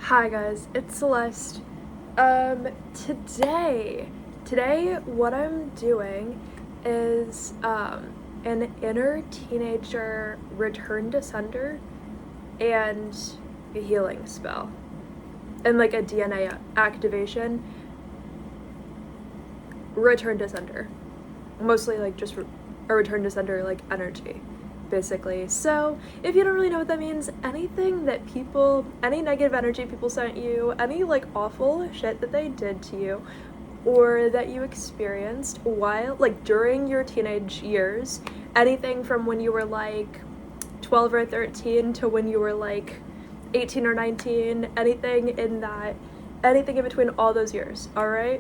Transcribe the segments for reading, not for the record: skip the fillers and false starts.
Hi guys, it's Celeste. Today what I'm doing is an inner teenager return to sender and a healing spell. And like a DNA activation. Return to sender. Mostly like just a return to sender like energy. Basically. So, if you don't really know what that means, anything that any negative energy people sent you, any like awful shit that they did to you, or that you experienced during your teenage years, anything from when you were like 12 or 13 to when you were like 18 or 19, anything in between all those years, alright?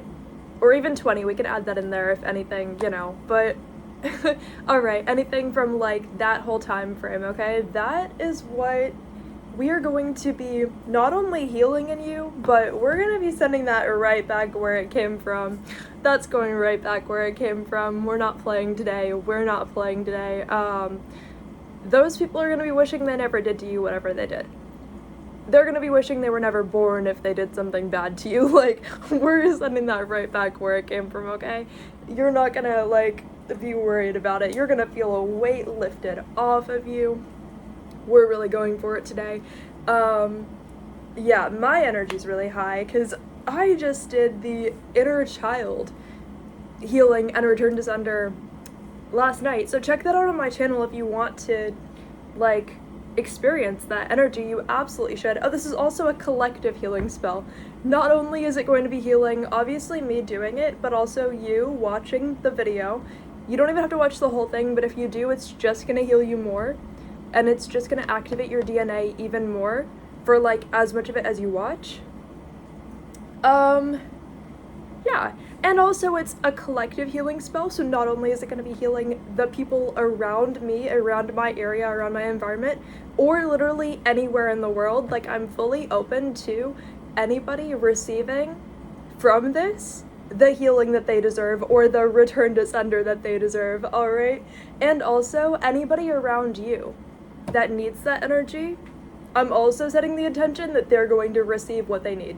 Or even 20, we can add that in there if anything, but alright, anything from like that whole time frame, okay? That is what we are going to be not only healing in you, but we're going to be sending that right back where it came from. That's going right back where it came from. We're not playing today. Those people are going to be wishing they never did to you whatever they did. They're going to be wishing they were never born if they did something bad to you. Like, we're sending that right back where it came from, okay? You're not going to, be worried about it. You're gonna feel a weight lifted off of you. We're really going for it today. Yeah, my energy's really high because I just did the inner child healing and return to sender last night. So check that out on my channel if you want to, experience that energy. You absolutely should. Oh, this is also a collective healing spell. Not only is it going to be healing, obviously me doing it, but also you watching the video. You don't even have to watch the whole thing, but if you do, it's just gonna heal you more, and it's just gonna activate your DNA even more for, as much of it as you watch. Yeah. And also, it's a collective healing spell, so not only is it gonna be healing the people around me, around my area, around my environment, or literally anywhere in the world. I'm fully open to anybody receiving from this the healing that they deserve, or the return to sender that they deserve, alright? And also, anybody around you that needs that energy, I'm also setting the intention that they're going to receive what they need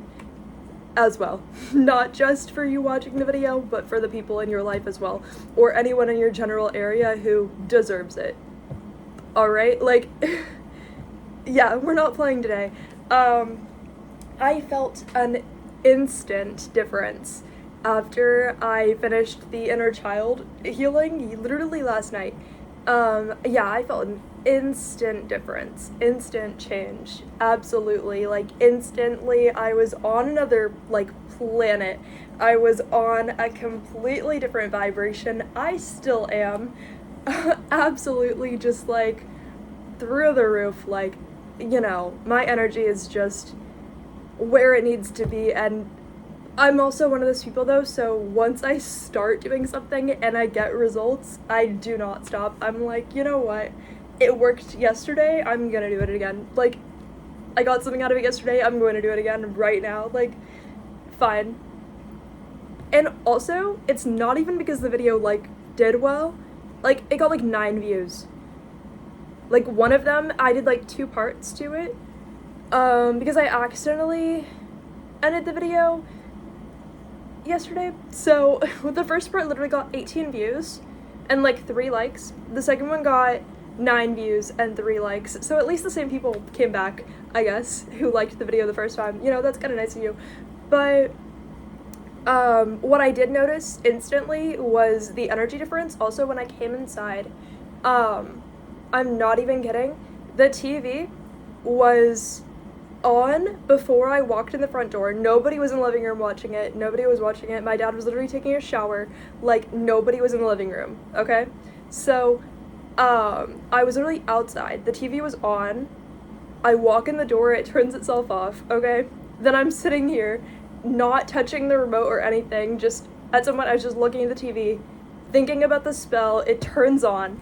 as well. Not just for you watching the video, but for the people in your life as well, or anyone in your general area who deserves it. Alright? Yeah, we're not playing today. I felt an instant difference after I finished the inner child healing, literally last night. Yeah, I felt an instant difference, instant change, absolutely. Instantly, I was on another, planet. I was on a completely different vibration. I still am. Absolutely just, through the roof, my energy is just where it needs to be, and I'm also one of those people though, so once I start doing something and I get results, I do not stop. I'm like, you know what? It worked yesterday, I'm gonna do it again. I got something out of it yesterday, I'm going to do it again right now. Fine. And also, it's not even because the video, did well. It got, 9 views. One of them, I did, 2 parts to it. Because I accidentally ended the video yesterday. So the first part literally got 18 views and 3 likes. The second one got 9 views and 3 likes. So at least the same people came back, I guess, who liked the video the first time. That's kind of nice of you. But what I did notice instantly was the energy difference. Also, when I came inside, I'm not even kidding, the TV was on before I walked in the front door. Nobody was in the living room watching it. Nobody was watching it. My dad was literally taking a shower. Nobody was in the living room, okay? So, I was literally outside. The TV was on. I walk in the door, it turns itself off, okay? Then I'm sitting here, not touching the remote or anything, just at some point I was just looking at the TV, thinking about the spell, it turns on.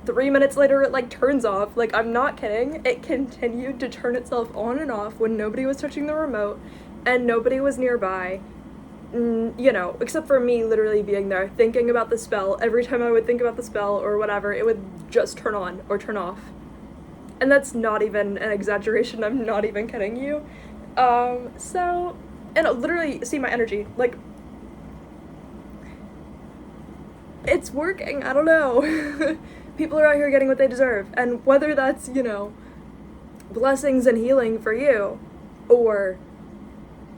3 minutes later, it turns off. I'm not kidding. It continued to turn itself on and off when nobody was touching the remote and nobody was nearby. Except for me literally being there, thinking about the spell. Every time I would think about the spell or whatever, it would just turn on or turn off. And that's not even an exaggeration, I'm not even kidding you. So, and literally see my energy, like, it's working, I don't know. People are out here getting what they deserve, and whether that's, you know, blessings and healing for you, or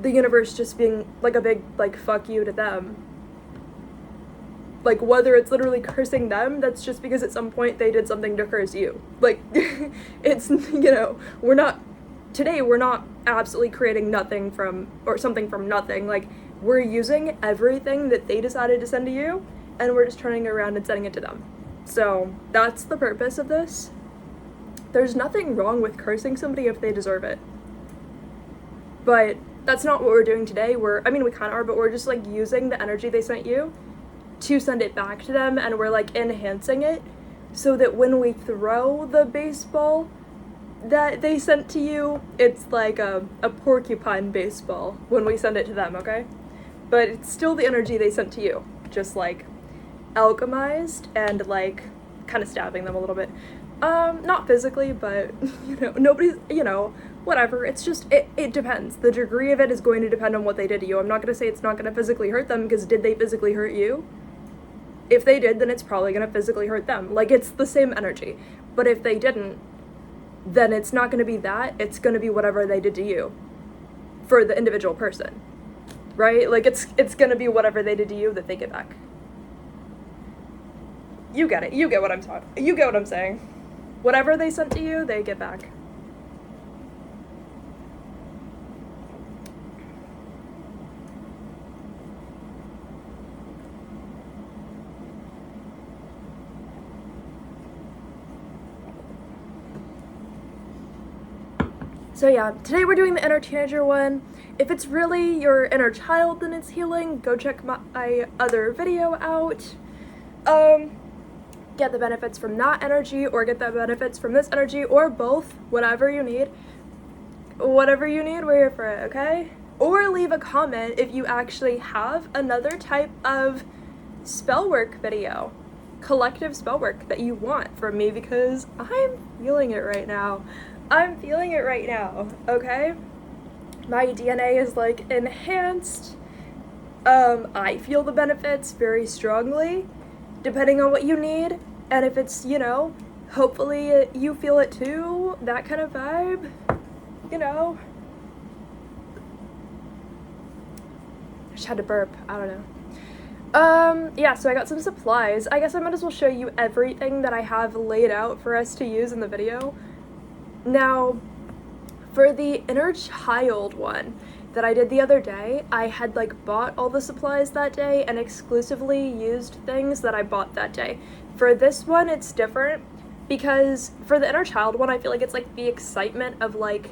the universe just being like a big, like, fuck you to them. Like, whether it's literally cursing them, that's just because at some point they did something to curse you. Like, it's, you know, we're not absolutely creating nothing from, or something from nothing. Like, we're using everything that they decided to send to you, and we're just turning it around and sending it to them. So, that's the purpose of this. There's nothing wrong with cursing somebody if they deserve it. But that's not what we're doing today. We kind of are, but we're just, like, using the energy they sent you to send it back to them, and we're, like, enhancing it so that when we throw the baseball that they sent to you, it's like a porcupine baseball when we send it to them, okay? But it's still the energy they sent to you, just, like, alchemized and, like, kind of stabbing them a little bit. Not physically, but, you know, nobody's, you know, whatever. It's just, it depends. The degree of it is going to depend on what they did to you. I'm not going to say it's not going to physically hurt them, because did they physically hurt you? If they did, then it's probably going to physically hurt them. Like, it's the same energy. But if they didn't, then it's not going to be that. It's going to be whatever they did to you for the individual person, right? Like, it's going to be whatever they did to you that they get back. You get it. You get what I'm talking. You get what I'm saying. Whatever they sent to you, they get back. So yeah, today we're doing the inner teenager one. If it's really your inner child then it's healing, go check my other video out. Get the benefits from that energy, or get the benefits from this energy, or both, whatever you need. Whatever you need, we're here for it, okay? Or leave a comment if you actually have another type of spell work video, collective spell work that you want from me, because I'm feeling it right now. I'm feeling it right now, okay? My DNA is, like, enhanced. I feel the benefits very strongly, depending on what you need. And if it's, you know, hopefully you feel it too, that kind of vibe, you know. I just had to burp, I don't know. Yeah, so I got some supplies. I guess I might as well show you everything that I have laid out for us to use in the video. Now, for the inner child one that I did the other day, I had, like, bought all the supplies that day and exclusively used things that I bought that day. For this one, it's different, because for the inner child one, I feel like it's, like, the excitement of, like,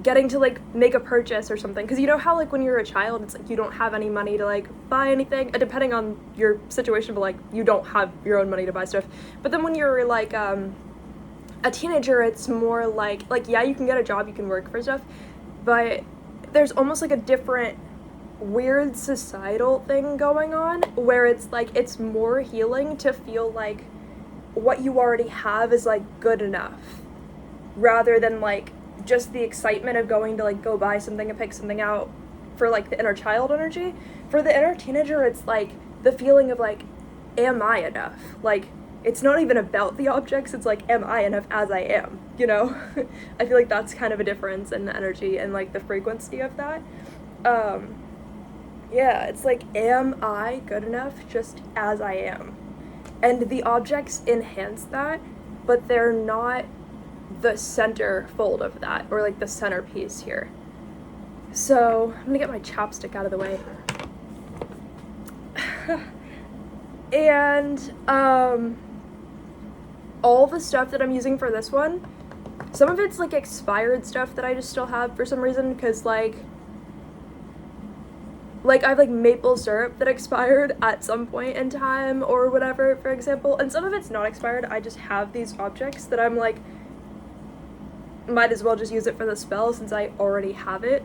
getting to, like, make a purchase or something. Because you know how, like, when you're a child, it's like you don't have any money to, like, buy anything, depending on your situation, but, like, you don't have your own money to buy stuff. But then when you're, like, a teenager, it's more like, yeah, you can get a job, you can work for stuff, but there's almost, like, a different weird societal thing going on, where it's, like, it's more healing to feel like what you already have is, like, good enough, rather than, like, just the excitement of going to, like, go buy something and pick something out for, like, the inner child energy. For the inner teenager, it's, like, the feeling of, like, am I enough? Like, it's not even about the objects, it's like, am I enough as I am, you know? I feel like that's kind of a difference in the energy and, like, the frequency of that. Yeah, it's like, am I good enough just as I am? And the objects enhance that, but they're not the center fold of that, or, like, the centerpiece here. So, I'm gonna get my chopstick out of the way. And, all the stuff that I'm using for this one, some of it's, like, expired stuff that I just still have for some reason, because, like, I have, like, maple syrup that expired at some point in time, or whatever, for example, and some of it's not expired. I just have these objects that I'm, like, might as well just use it for the spell since I already have it.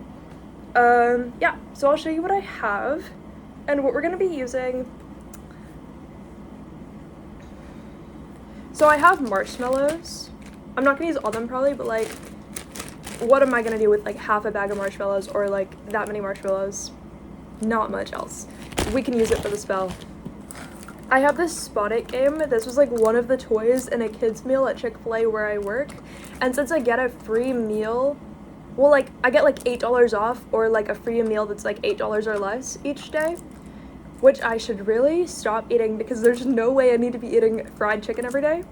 Yeah, so I'll show you what I have, and what we're gonna be using. So I have marshmallows. I'm not gonna use all of them probably, but, like, what am I gonna do with like half a bag of marshmallows or like that many marshmallows? Not much else. We can use it for the spell. I have this Spot It game. This was like one of the toys in a kid's meal at Chick-fil-A where I work. And since I get a free meal, well, like I get like $8 off or like a free meal that's like $8 or less each day, which I should really stop eating because there's no way I need to be eating fried chicken every day.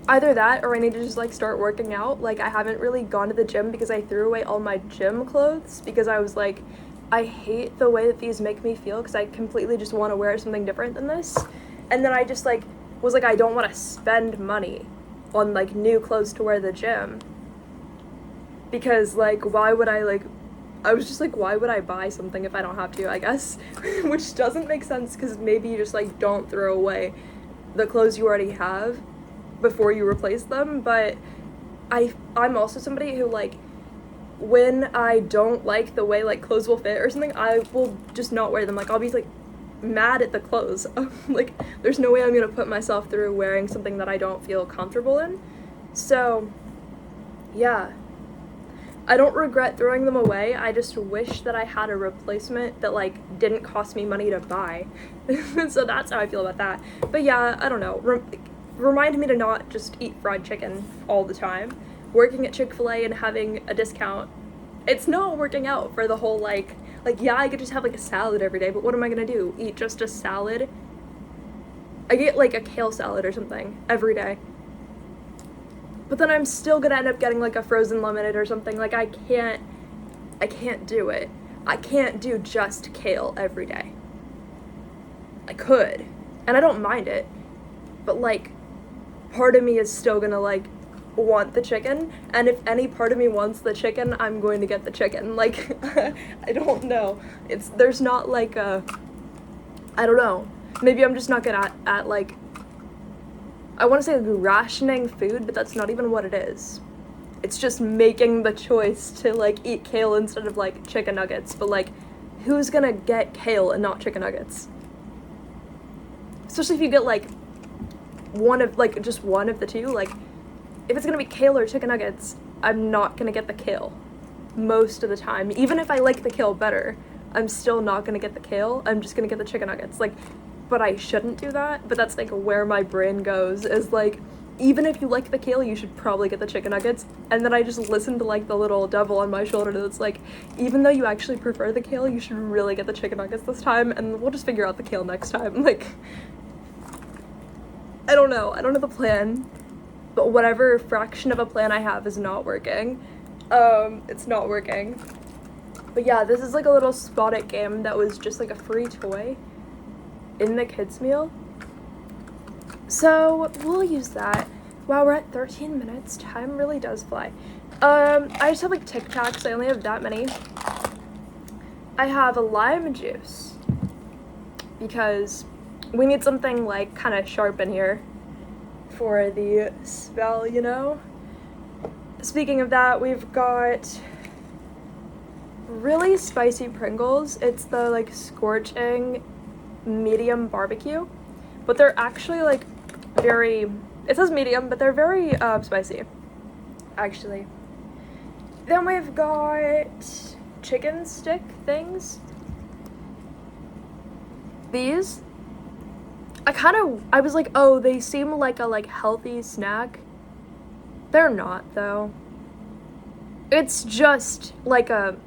Either that or I need to just like start working out. Like I haven't really gone to the gym because I threw away all my gym clothes because I was like, I hate the way that these make me feel because I completely just want to wear something different than this. And then I just like was like, I don't want to spend money on like new clothes to wear to the gym because like why would I like, I was just like, why would I buy something if I don't have to, I guess. Which doesn't make sense because maybe you just like don't throw away the clothes you already have before you replace them. But I'm also somebody who like, when I don't like the way like clothes will fit or something, I will just not wear them. Like I'll be like mad at the clothes. Like there's no way I'm gonna put myself through wearing something that I don't feel comfortable in. So yeah, I don't regret throwing them away. I just wish that I had a replacement that like didn't cost me money to buy. So that's how I feel about that. But yeah, I don't know. Remind me to not just eat fried chicken all the time. Working at Chick-fil-A and having a discount, it's not working out for the whole like yeah, I could just have like a salad every day, but what am I gonna do? Eat just a salad? I get like a kale salad or something every day. But then I'm still gonna end up getting like a frozen lemonade or something. Like I can't do it. I can't do just kale every day. I could, and I don't mind it, but like part of me is still gonna like want the chicken, and if any part of me wants the chicken, I'm going to get the chicken. Like I don't know, there's not like a, I don't know, maybe I'm just not good at like, I want to say like rationing food, but that's not even what it is. It's just making the choice to like eat kale instead of like chicken nuggets. But like, who's gonna get kale and not chicken nuggets? Especially if you get like one of like just one of the two. Like if it's gonna be kale or chicken nuggets, I'm not gonna get the kale most of the time. Even if I like the kale better, I'm still not gonna get the kale. I'm just gonna get the chicken nuggets. Like, but I shouldn't do that. But that's like where my brain goes, is like, even if you like the kale, you should probably get the chicken nuggets. And then I just listen to like the little devil on my shoulder that's like, even though you actually prefer the kale, you should really get the chicken nuggets this time, and we'll just figure out the kale next time. Like, I don't know the plan. But whatever fraction of a plan I have is not working. It's not working. But yeah, this is like a little Spot It game that was just like a free toy in the kids' meal. So we'll use that. Wow, we're at 13 minutes. Time really does fly. I just have like Tic Tacs. I only have that many. I have a lime juice because we need something like kind of sharp in here for the spell, you know? Speaking of that, we've got really spicy Pringles. It's the like scorching medium barbecue, but they're actually like very, it says medium, but they're very spicy, actually. Then we've got chicken stick things. These, I was like, oh, they seem like a like healthy snack. They're not though. It's just like an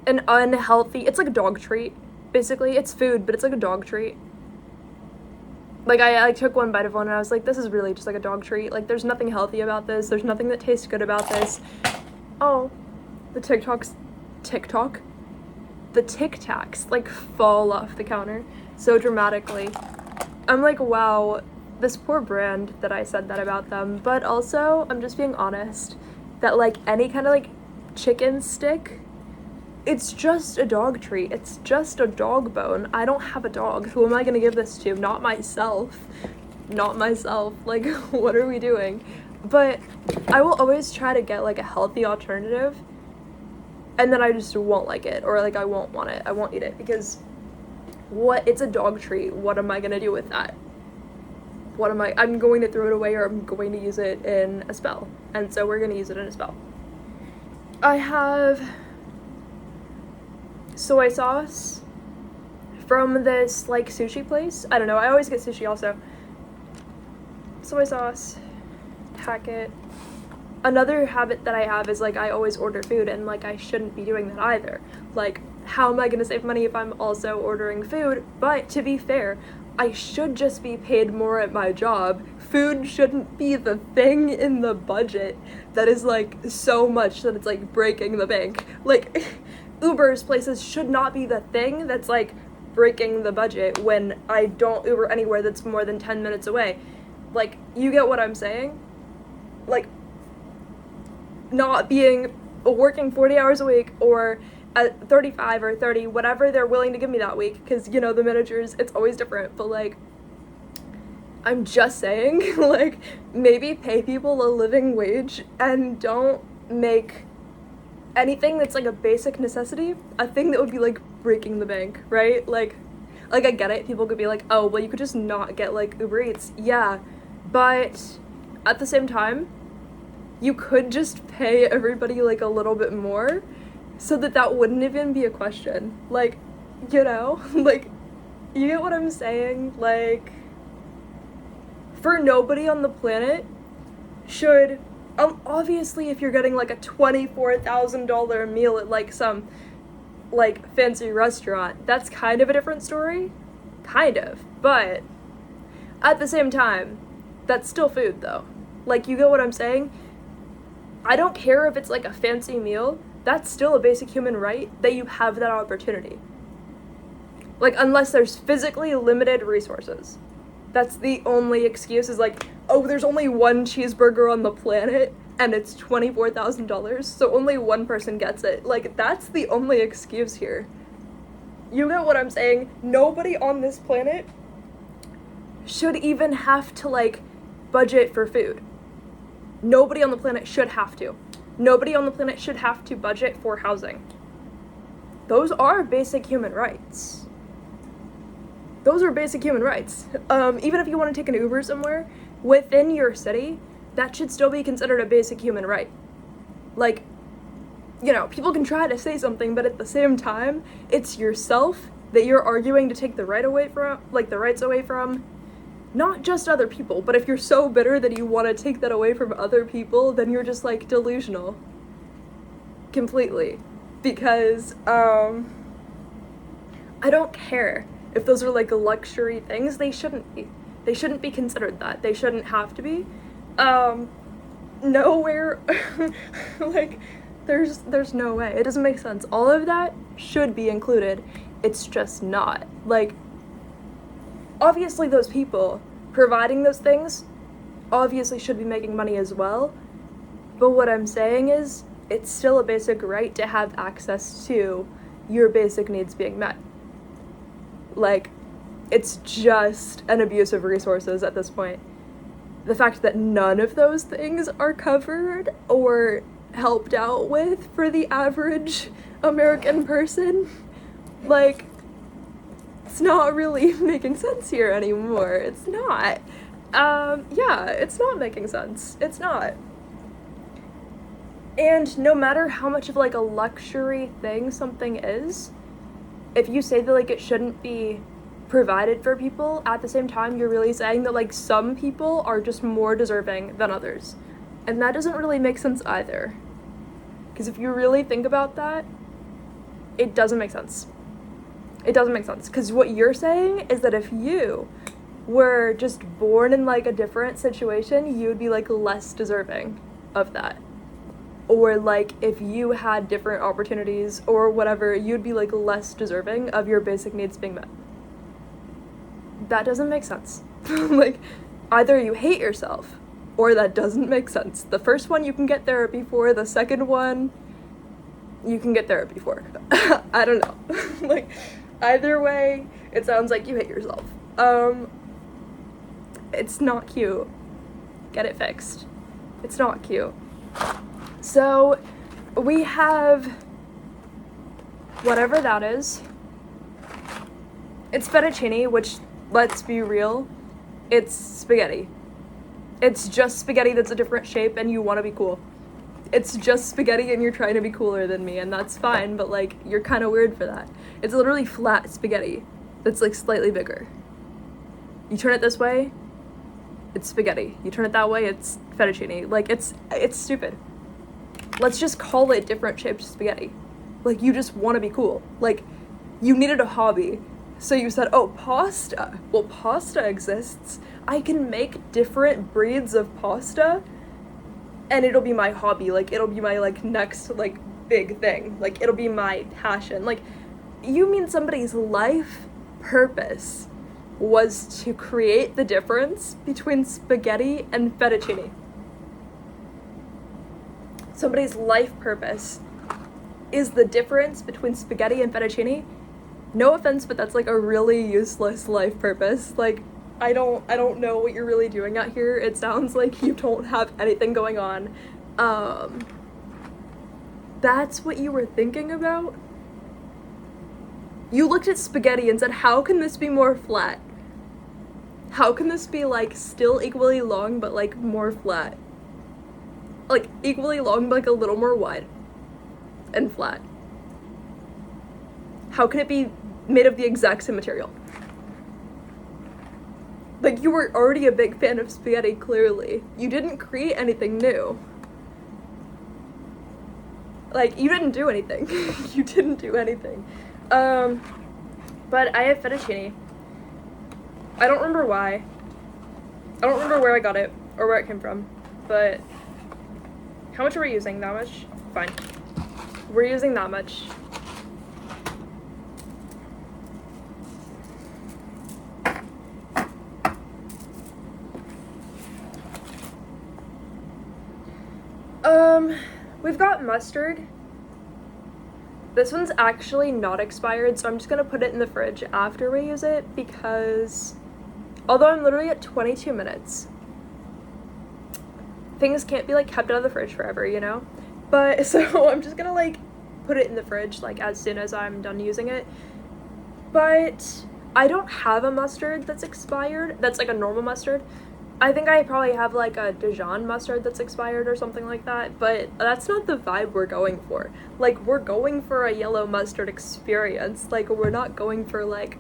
unhealthy, it's like a dog treat, basically. It's food, but it's like a dog treat. Like I took one bite of one and I was like, this is really just like a dog treat. Like there's nothing healthy about this. There's nothing that tastes good about this. Oh, the Tic Tacs like fall off the counter so dramatically. I'm like, wow, this poor brand that I said that about them. But also, I'm just being honest that like any kind of like chicken stick, it's just a dog treat. It's just a dog bone. I don't have a dog. Who am I gonna give this to? Not myself. Not myself. Like, what are we doing? But I will always try to get like a healthy alternative, and then I just won't like it, or like I won't want it. I won't eat it because it's a dog treat. What am I gonna do with that? I'm going to throw it away, or I'm going to use it in a spell. And so we're gonna use it in a spell. I have soy sauce from this, like, sushi place. I don't know, I always get sushi also. Soy sauce, packet. Another habit that I have is, like, I always order food, and, like, I shouldn't be doing that either. Like, how am I gonna save money if I'm also ordering food? But to be fair, I should just be paid more at my job. Food shouldn't be the thing in the budget that is, like, so much that it's, like, breaking the bank. Like, Uber's places should not be the thing that's, like, breaking the budget when I don't Uber anywhere that's more than 10 minutes away. Like, you get what I'm saying? Like, not being working 40 hours a week or at 35 or 30, whatever they're willing to give me that week, because, you know, the managers, it's always different, but, like, I'm just saying, like, maybe pay people a living wage and don't make anything that's, like, a basic necessity a thing that would be, like, breaking the bank, right? Like, I get it, people could be like, oh, well, you could just not get, like, Uber Eats. Yeah, but at the same time, you could just pay everybody, like, a little bit more so that wouldn't even be a question. Like, you know? Like, you get what I'm saying? Like, for nobody on the planet should, obviously if you're getting, like, a $24,000 meal at, like, some, like, fancy restaurant, that's kind of a different story. Kind of. But at the same time, that's still food, though. Like, you get what I'm saying? I don't care if it's, like, a fancy meal. That's still a basic human right that you have that opportunity. Like, unless there's physically limited resources. That's the only excuse, is like, oh, there's only one cheeseburger on the planet and it's $24,000, so only one person gets it. Like, that's the only excuse here. You get what I'm saying? Nobody on this planet should even have to, like, budget for food. Nobody on the planet should have to. Nobody on the planet should have to budget for housing. Those are basic human rights. Those are basic human rights. Even if you want to take an Uber somewhere within your city, that should still be considered a basic human right. Like, you know, people can try to say something, but at the same time, it's yourself that you're arguing to take the right away from, like, the rights away from. Not just other people, but if you're so bitter that you want to take that away from other people, then you're just, like, delusional. Completely. Because, I don't care if those are, like, luxury things. They shouldn't be. They shouldn't be considered that. They shouldn't have to be. Nowhere, like, there's no way. It doesn't make sense. All of that should be included. It's just not. Like, obviously those people providing those things obviously should be making money as well, but what I'm saying is it's still a basic right to have access to your basic needs being met. Like, it's just an abuse of resources at this point. The fact that none of those things are covered or helped out with for the average American person, like, it's not really making sense here anymore. It's not. Yeah, it's not making sense. It's not. And no matter how much of, like, a luxury thing something is, if you say that, like, it shouldn't be provided for people, at the same time you're really saying that, like, some people are just more deserving than others. And that doesn't really make sense either. Because if you really think about that, it doesn't make sense. It doesn't make sense. Because what you're saying is that if you were just born in, like, a different situation, you would be, like, less deserving of that. Or, like, if you had different opportunities or whatever, you'd be, like, less deserving of your basic needs being met. That doesn't make sense. Like, either you hate yourself or that doesn't make sense. The first one you can get therapy for, the second one you can get therapy for. I don't know. Like, either way, it sounds like you hate yourself. It's not cute. Get it fixed. It's not cute. So, we have whatever that is. It's fettuccine, which, let's be real, it's spaghetti. It's just spaghetti that's a different shape and you want to be cool. it's just spaghetti and you're trying to be cooler than me, and that's fine, but like, you're kind of weird for that. It's literally flat spaghetti that's like slightly bigger. You turn it this way, it's spaghetti. You turn it that way, it's fettuccine. Like, it's stupid. Let's just call it different shaped spaghetti. Like, you just want to be cool. Like, you needed a hobby. So you said, oh, pasta. Well, pasta exists. I can make different breeds of pasta, and it'll be my hobby. Like, it'll be my, like, next, like, big thing. Like, it'll be my passion. Like, you mean somebody's life purpose was to create the difference between spaghetti and fettuccine. Somebody's life purpose is the difference between spaghetti and fettuccine. No offense, but that's like a really useless life purpose. Like, I don't know what you're really doing out here. It sounds like you don't have anything going on. That's what you were thinking about? You looked at spaghetti and said, how can this be more flat? How can this be like still equally long but like more flat? Like equally long but like a little more wide and flat. How can it be made of the exact same material? Like, you were already a big fan of spaghetti, clearly. You didn't create anything new. Like, you didn't do anything. You didn't do anything. But I have fettuccine. I don't remember why. I don't remember where I got it or where it came from. But how much are we using? That much? Fine. We're using that much. We've got mustard. This one's actually not expired, so I'm just gonna put it in the fridge after we use it, because although I'm literally at 22 minutes, things can't be like kept out of the fridge forever, you know? But so I'm just gonna like put it in the fridge like as soon as I'm done using it. But I don't have a mustard that's expired, that's like a normal mustard. I think I probably have like a Dijon mustard that's expired or something like that, but that's not the vibe we're going for. Like, we're going for a yellow mustard experience. Like, we're not going for like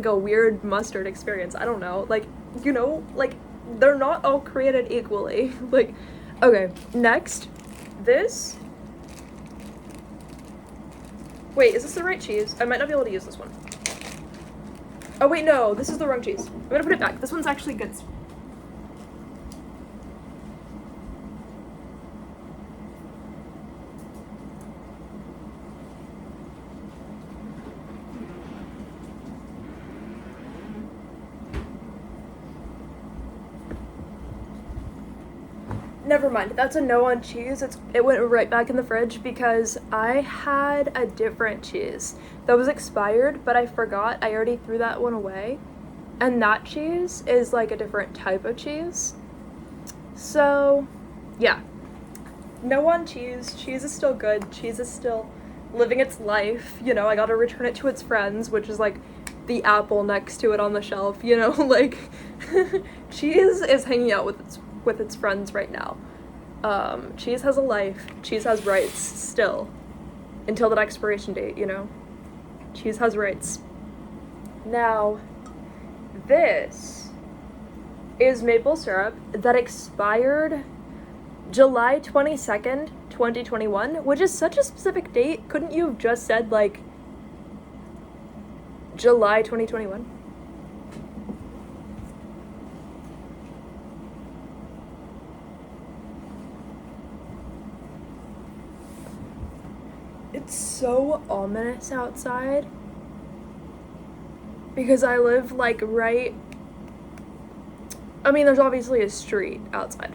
a weird mustard experience. I don't know. Like, you know, like, they're not all created equally. Like, okay, next, this. Wait, is this the right cheese? I might not be able to use this one. Oh wait, no, this is the wrong cheese. I'm gonna put it back. This one's actually good. Never mind, that's a no on cheese. It went right back in the fridge because I had a different cheese that was expired, but I forgot. I already threw that one away. And that cheese is like a different type of cheese. So, yeah. No on cheese. Cheese is still good. Cheese is still living its life. You know, I gotta return it to its friends, which is like the apple next to it on the shelf, you know? Like, cheese is hanging out with its friends right now. Cheese has a life. Cheese has rights still. Until that expiration date, you know? Cheese has rights. Now, this is maple syrup that expired July 22nd, 2021, which is such a specific date. Couldn't you have just said, like, July 2021? It's so ominous outside because I live like right, I mean, there's obviously a street outside.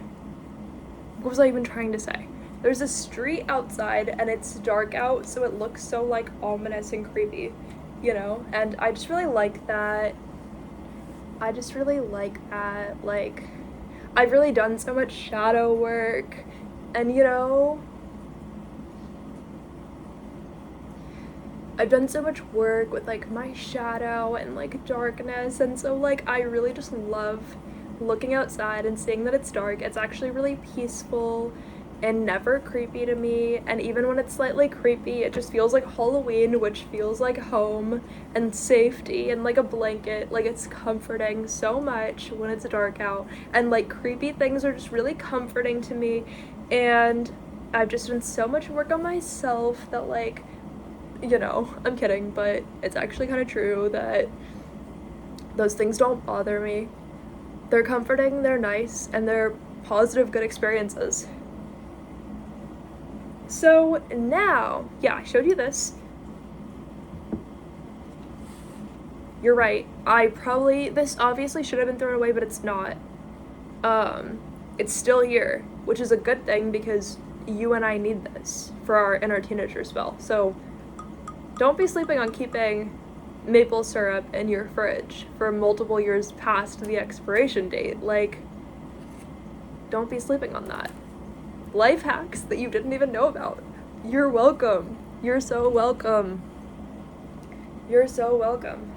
What was I even trying to say? There's a street outside and it's dark out, so it looks so like ominous and creepy, you know? And I just really like that. Like, I've really done so much shadow work, and you know, I've done so much work with like my shadow and like darkness, and so like I really just love looking outside and seeing that it's dark. It's actually really peaceful, and never creepy to me. And even when it's slightly creepy, it just feels like Halloween, which feels like home and safety and like a blanket. Like, it's comforting so much when it's dark out. And like, creepy things are just really comforting to me. And I've just done so much work on myself that, like, you know, I'm kidding, but it's actually kind of true that those things don't bother me. They're comforting, they're nice, and they're positive, good experiences. So now, yeah, I showed you this. You're right. This obviously should have been thrown away, but it's not. It's still here, which is a good thing because you and I need this for our inner teenager spell. So don't be sleeping on keeping maple syrup in your fridge for multiple years past the expiration date. Like, don't be sleeping on that. Life hacks that you didn't even know about. You're welcome. You're so welcome. You're so welcome.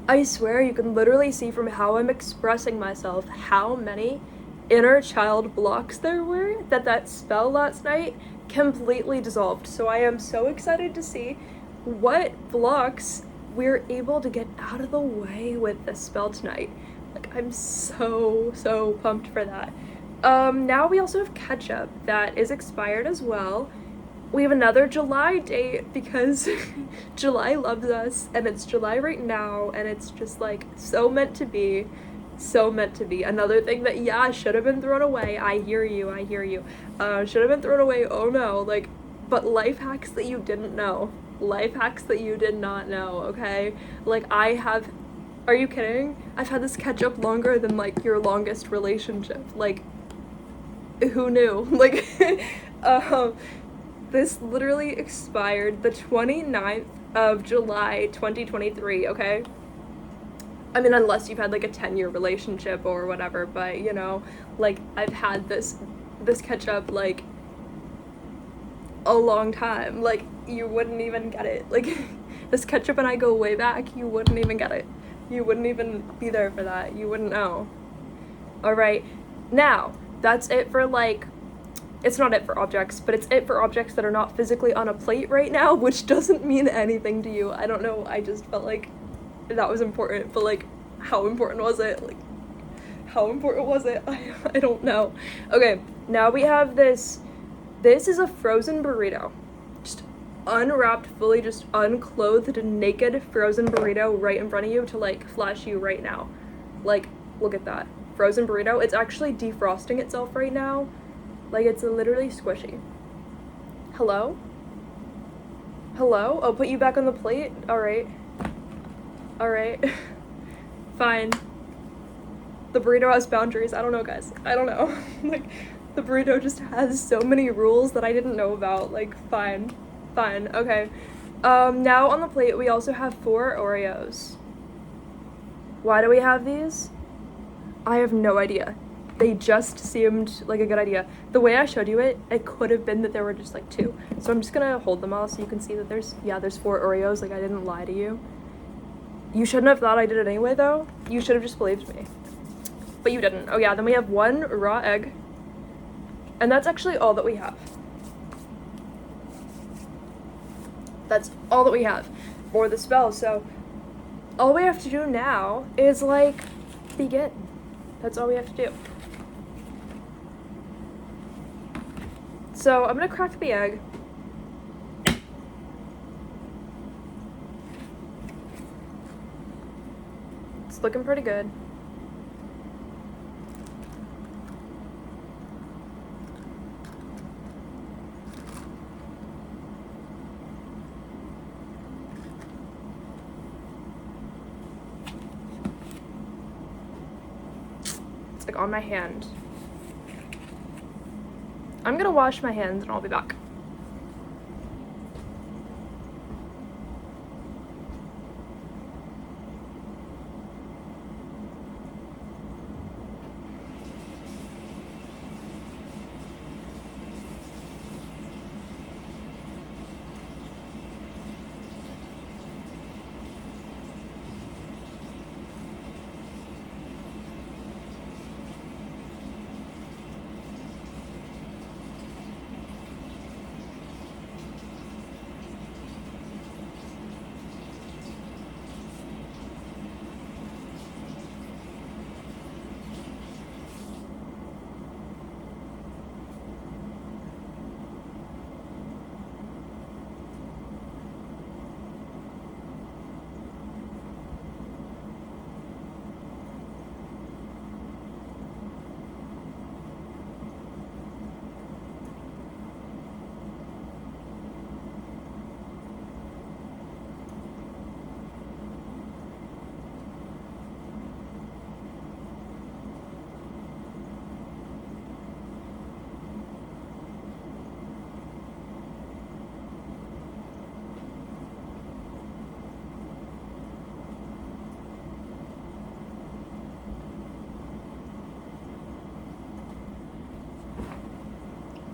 I swear you can literally see from how I'm expressing myself how many inner child blocks there were that spell last night completely dissolved. So I am so excited to see what blocks we're able to get out of the way with this spell tonight. Like, I'm so pumped for that. Now we also have ketchup that is expired as well. We have another July date because July loves us, and it's July right now, and it's just like so meant to be. So meant to be. Another thing that, yeah, should have been thrown away. I hear you. Should have been thrown away. Oh no. Like, but life hacks that you didn't know. Life hacks that you did not know, okay? Like, are you kidding? I've had this ketchup longer than like your longest relationship. Like, who knew? Like, this literally expired the 29th of July 2023, okay? I mean, unless you've had like a 10-year relationship or whatever, but you know, like, I've had this ketchup like a long time. Like, you wouldn't even get it. Like, this ketchup and I go way back. You wouldn't even get it. You wouldn't even be there for that. You wouldn't know. All right, now that's it for like, it's not it for objects, but it's it for objects that are not physically on a plate right now, which doesn't mean anything to you. I don't know, I just felt like that was important, but like, how important was it? Like, how important was it? I don't know. Okay, now we have this. This is a frozen burrito. Just unwrapped, fully just unclothed, naked frozen burrito right in front of you to like flash you right now. Like, look at that. Frozen burrito. It's actually defrosting itself right now. Like, it's literally squishy. Hello? Hello? I'll put you back on the plate? Alright. Alright. Fine. The burrito has boundaries. I don't know, guys. I don't know. Like, the burrito just has so many rules that I didn't know about. Like, fine. Fine. Okay. Now on the plate, we also have 4 Oreos. Why do we have these? I have no idea. They just seemed like a good idea. The way I showed you it could have been that there were just like 2. So I'm just gonna hold them all so you can see that there's 4 Oreos. Like, I didn't lie to you. You shouldn't have thought I did it anyway, though. You should have just believed me. But you didn't. Oh yeah, then we have 1 raw egg. And that's actually all that we have. That's all that we have for the spell. So all we have to do now is like begin. That's all we have to do. So I'm gonna crack the egg. It's looking pretty good. It's like on my hand. I'm gonna wash my hands and I'll be back.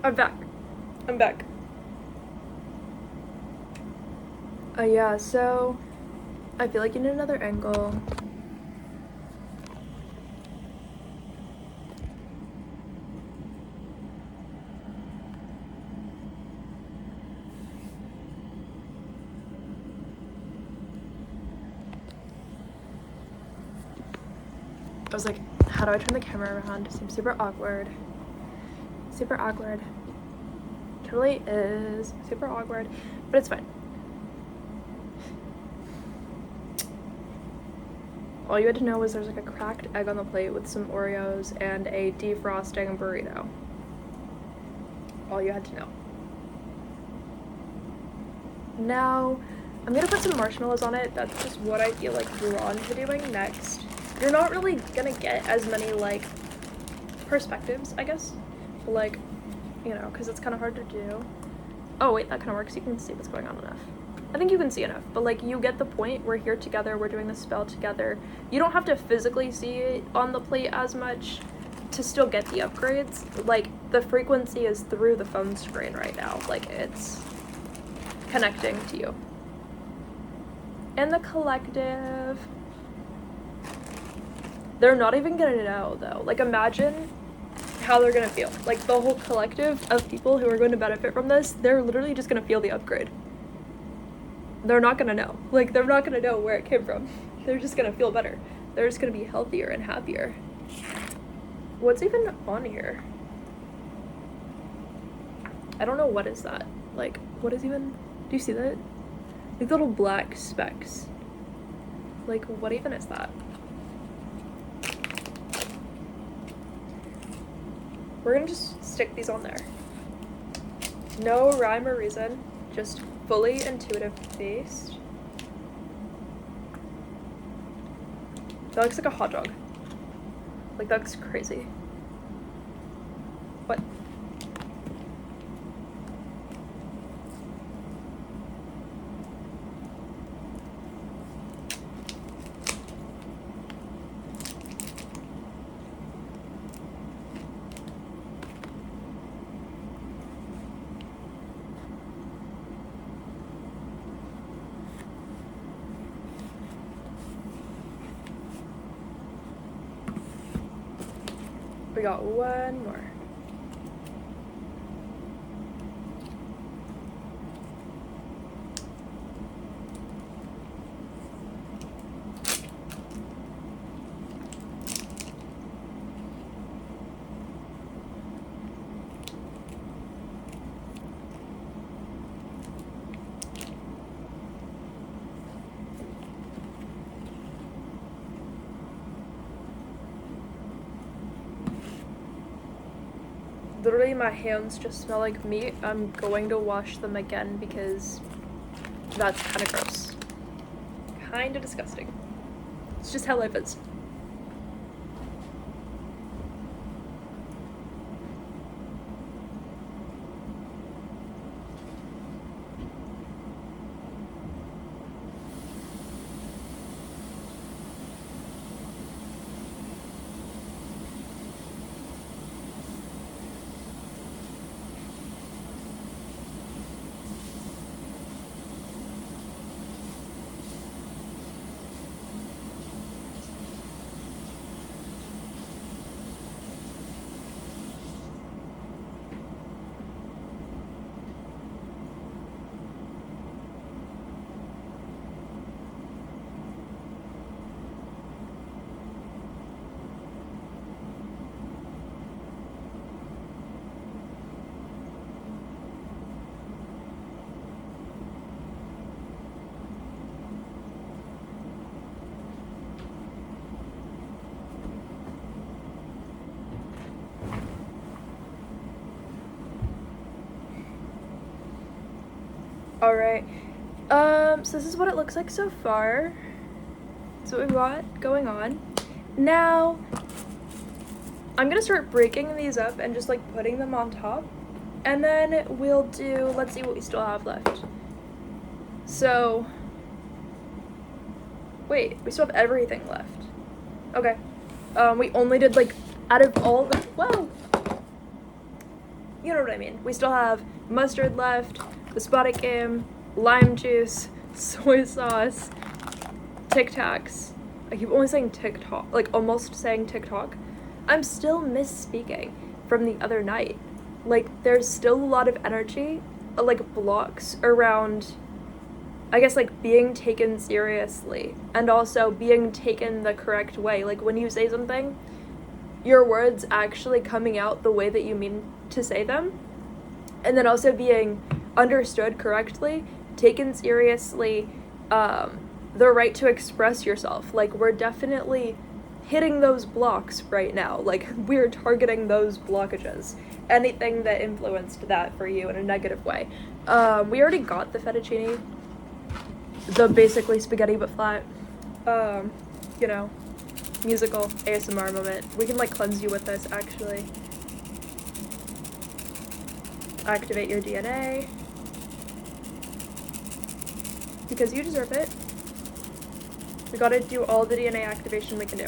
I'm back. I'm back. Yeah, so I feel like you need another angle. I was like, how do I turn the camera around? It seems super awkward. Super awkward. Totally is super awkward, but it's fine. All you had to know was there's like a cracked egg on the plate with some Oreos and a defrosting burrito. All you had to know. Now, I'm gonna put some marshmallows on it. That's just what I feel like drawn to doing next. You're not really gonna get as many like perspectives, I guess, but like, you know, because it's kind of hard to do. Oh wait, that kind of works. You can see what's going on enough. I think you can see enough, but like you get the point. We're here together, we're doing the spell together. You don't have to physically see it on the plate as much to still get the upgrades. Like the frequency is through the phone screen right now. Like it's connecting to you. And the collective, they're not even gonna know though. Like imagine how they're gonna feel. Like the whole collective of people who are going to benefit from this, they're literally just gonna feel the upgrade. They're not gonna know. Like they're not gonna know where it came from. They're just gonna feel better. They're just gonna be healthier and happier. What's even on here? I don't know, what is that? Like, what is even, do you see that? Like little black specks. Like, what even is that? We're gonna just stick these on there. No rhyme or reason, just fully intuitive based. That looks like a hot dog. Like, that looks crazy. What? We got one more. Literally, my hands just smell like meat. I'm going to wash them again because that's kind of gross. Kind of disgusting. It's just how life is. Alright, so this is what it looks like so far. That's what we've got going on. Now, I'm gonna start breaking these up and just like putting them on top. And then we'll do, let's see what we still have left. So, wait, we still have everything left. Okay, we only did like, out of all the, whoa! you know what I mean. We still have mustard left, the spotted game, lime juice, soy sauce, Tic Tacs. I keep only saying TikTok, like almost saying TikTok. I'm still misspeaking from the other night. Like, there's still a lot of energy, like blocks around, I guess, like being taken seriously and also being taken the correct way. Like, when you say something, your words actually coming out the way that you mean to say them, and then also being understood correctly, taken seriously, the right to express yourself. Like, we're definitely hitting those blocks right now. Like, we're targeting those blockages. Anything that influenced that for you in a negative way. We already got the fettuccine, the basically spaghetti but flat, you know, musical ASMR moment. We can like cleanse you with this, actually. Activate your DNA, because you deserve it. We gotta do all the DNA activation we can do.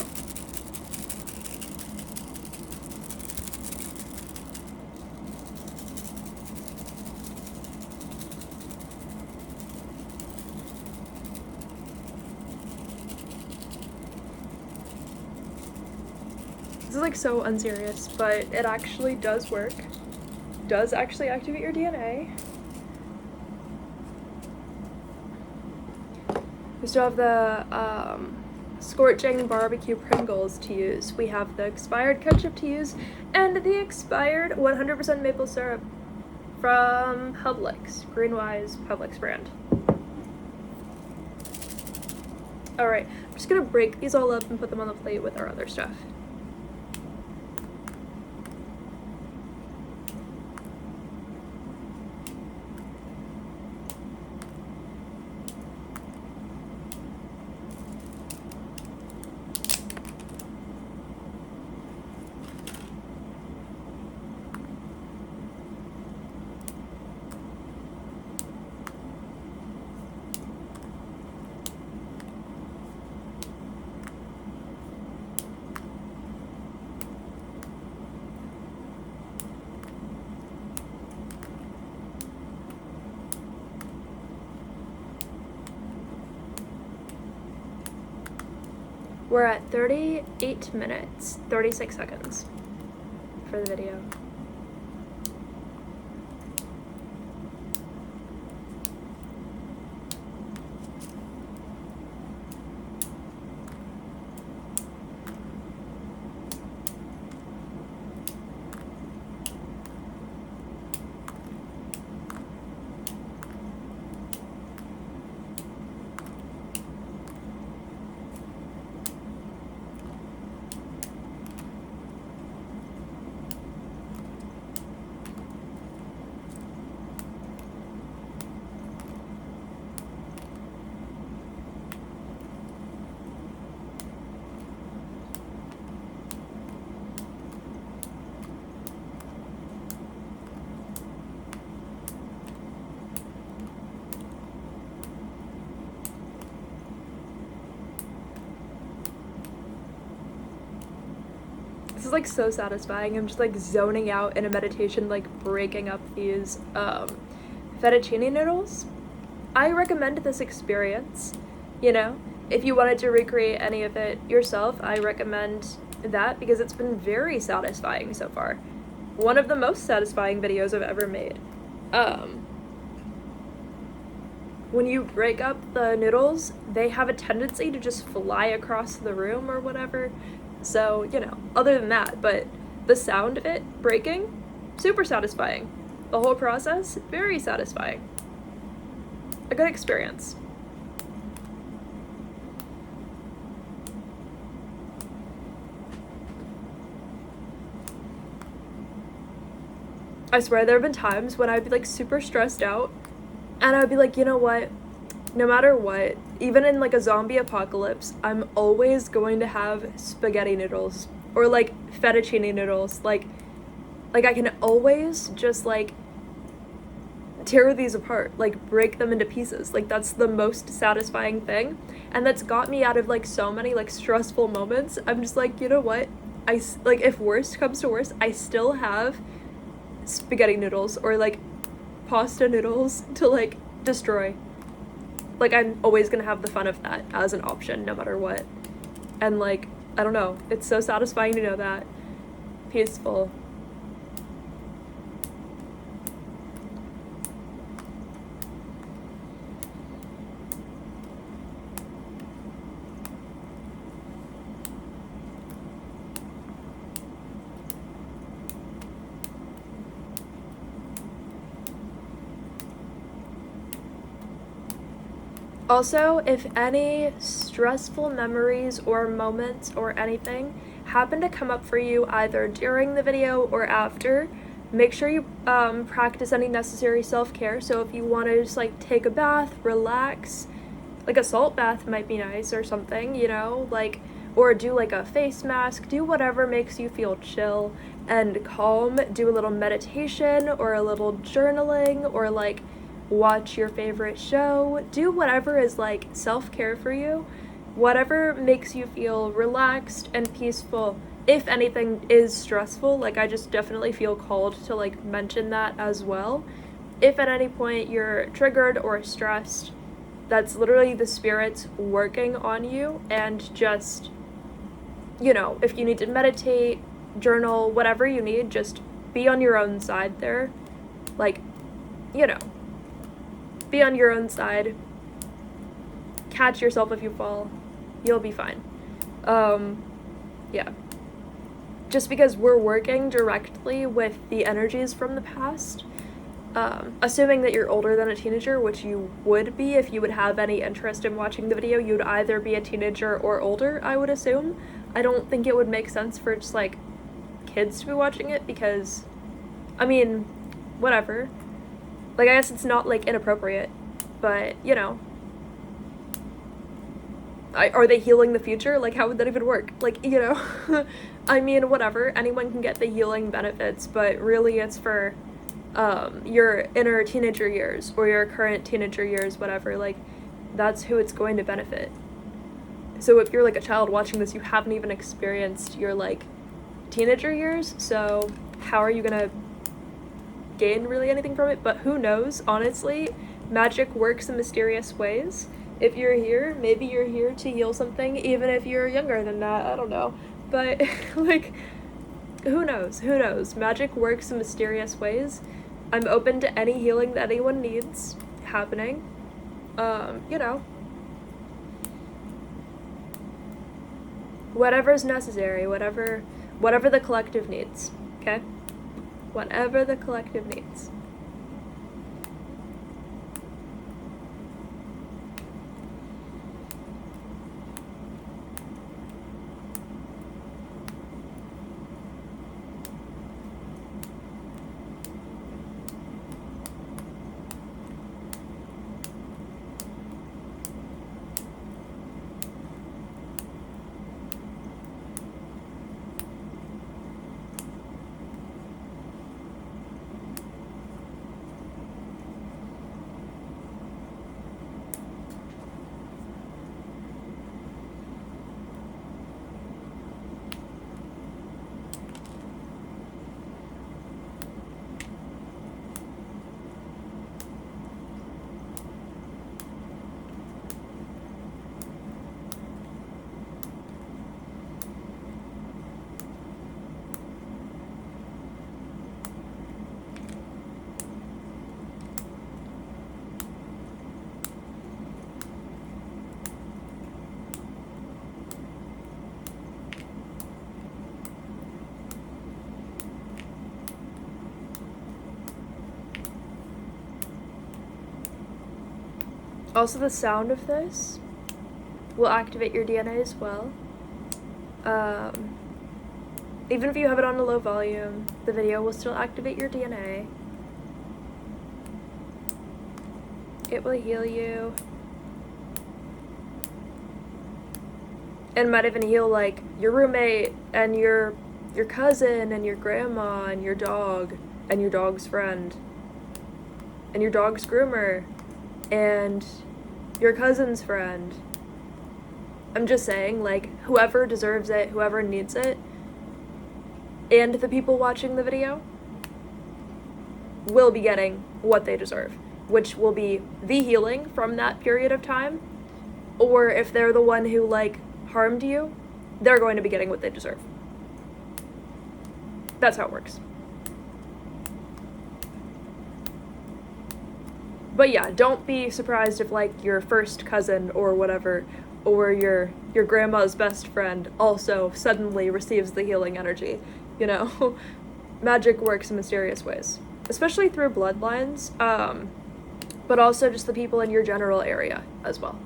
This is like so unserious, but it actually does work. Does actually activate your DNA. We still have the scorching barbecue Pringles to use. We have the expired ketchup to use, and the expired 100% maple syrup from Publix, Greenwise Publix brand. Alright, I'm just gonna break these all up and put them on the plate with our other stuff. We're at 38 minutes, 36 seconds for the video. This is like so satisfying. I'm just like zoning out in a meditation, like breaking up these fettuccine noodles. I recommend this experience, you know? If you wanted to recreate any of it yourself, I recommend that because it's been very satisfying so far. One of the most satisfying videos I've ever made. When you break up the noodles, they have a tendency to just fly across the room or whatever. So, you know, other than that, but the sound of it breaking, super satisfying. The whole process, very satisfying. A good experience. I swear there have been times when I'd be like super stressed out and I'd be like, you know what? No matter what, even in like a zombie apocalypse, I'm always going to have spaghetti noodles or like fettuccine noodles. Like I can always just like tear these apart, like break them into pieces. Like that's the most satisfying thing. And that's got me out of like so many like stressful moments. I'm just like, you know what? Like if worst comes to worst, I still have spaghetti noodles or like pasta noodles to like destroy. Like, I'm always gonna have the fun of that as an option no matter what. And like, I don't know, it's so satisfying to know that. Peaceful. Also, if any stressful memories or moments or anything happen to come up for you either during the video or after, make sure you practice any necessary self-care. So if you want to just like take a bath, relax, like a salt bath might be nice or something, you know, like, or do like a face mask, do whatever makes you feel chill and calm, do a little meditation or a little journaling or like watch your favorite show, do whatever is like self-care for you, whatever makes you feel relaxed and peaceful. If anything is stressful, like I just definitely feel called to like mention that as well. If at any point you're triggered or stressed, that's literally the spirits working on you, and just, you know, if you need to meditate, journal, whatever you need, just be on your own side there. Like, you know, be on your own side. Catch yourself if you fall. You'll be fine. Yeah. Just because we're working directly with the energies from the past, assuming that you're older than a teenager, which you would be if you would have any interest in watching the video, you'd either be a teenager or older, I would assume. I don't think it would make sense for just, like, kids to be watching it because, I mean, whatever. Like, I guess it's not, like, inappropriate, but, you know. Are they healing the future? Like, how would that even work? Like, you know, I mean, whatever. Anyone can get the healing benefits, but really it's for your inner teenager years or your current teenager years, whatever. Like, that's who it's going to benefit. So if you're like a child watching this, you haven't even experienced your like teenager years, so how are you gonna gain really anything from it? But who knows, honestly. Magic works in mysterious ways. If you're here, maybe you're here to heal something, even if you're younger than that, I don't know. But, like, who knows? Who knows? Magic works in mysterious ways. I'm open to any healing that anyone needs happening. You know. Whatever's necessary, whatever the collective needs, okay? Whatever the collective needs. Also, the sound of this will activate your DNA as well. Even if you have it on a low volume, the video will still activate your DNA. It will heal you. And might even heal, like, your roommate and your cousin and your grandma and your dog and your dog's friend and your dog's groomer and your cousin's friend. I'm just saying, like, whoever deserves it, whoever needs it, and the people watching the video. will be getting what they deserve, which will be the healing from that period of time. Or if they're the one who, like, harmed you, they're going to be getting what they deserve. That's how it works. But yeah, don't be surprised if, like, your first cousin or whatever, or your grandma's best friend also suddenly receives the healing energy, you know? Magic works in mysterious ways, especially through bloodlines, but also just the people in your general area as well.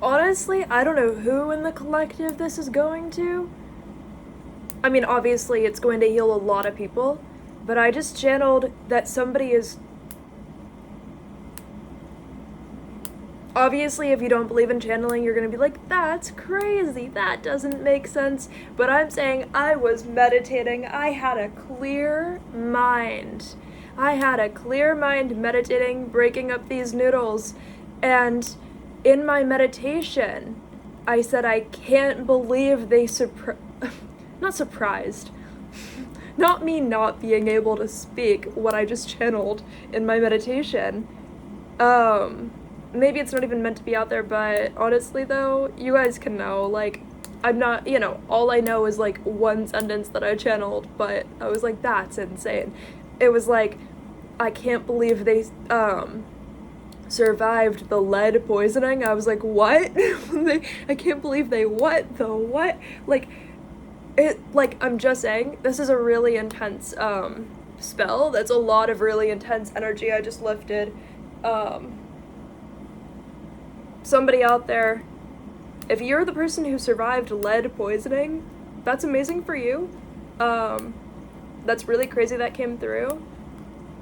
Honestly, I don't know who in the collective this is going to. I mean, obviously it's going to heal a lot of people, but I just channeled that somebody is... Obviously, if you don't believe in channeling, you're gonna be like, that's crazy, that doesn't make sense. But I'm saying I was meditating, I had a clear mind. I had a clear mind meditating, breaking up these noodles, and in my meditation, I said, I can't believe they not surprised. Not me not being able to speak what I just channeled in my meditation. Maybe it's not even meant to be out there, but honestly though, you guys can know, like, I'm not, you know, all I know is like one sentence that I channeled, but I was like, that's insane. It was like, I can't believe they, survived the lead poisoning. I was like, what? I can't believe they what? The what? Like, it, like, I'm just saying, this is a really intense, spell. That's a lot of really intense energy I just lifted. Somebody out there, if you're the person who survived lead poisoning, that's amazing for you. That's really crazy that came through.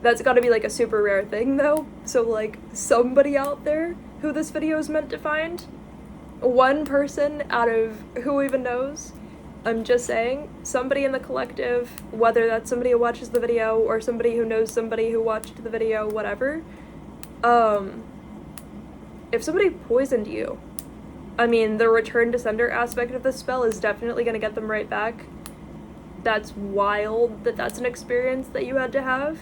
That's gotta be like a super rare thing though. So like somebody out there who this video is meant to find, one person out of who even knows, I'm just saying, somebody in the collective, whether that's somebody who watches the video or somebody who knows somebody who watched the video, whatever, if somebody poisoned you, I mean, the return to sender aspect of this spell is definitely gonna get them right back. That's wild that that's an experience that you had to have.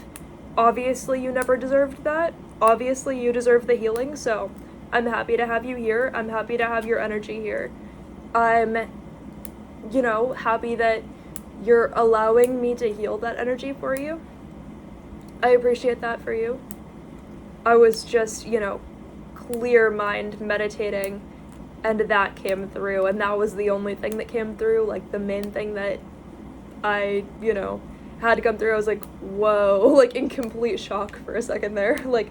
Obviously, you never deserved that. obviously you deserve the healing, so I'm happy to have you here. I'm happy to have your energy here. I'm, happy that you're allowing me to heal that energy for you. I appreciate that for you. I was just, clear mind meditating, and that came through, and that was the only thing that came through, like the main thing that I, had to come through. I was like, whoa, like in complete shock for a second there, like,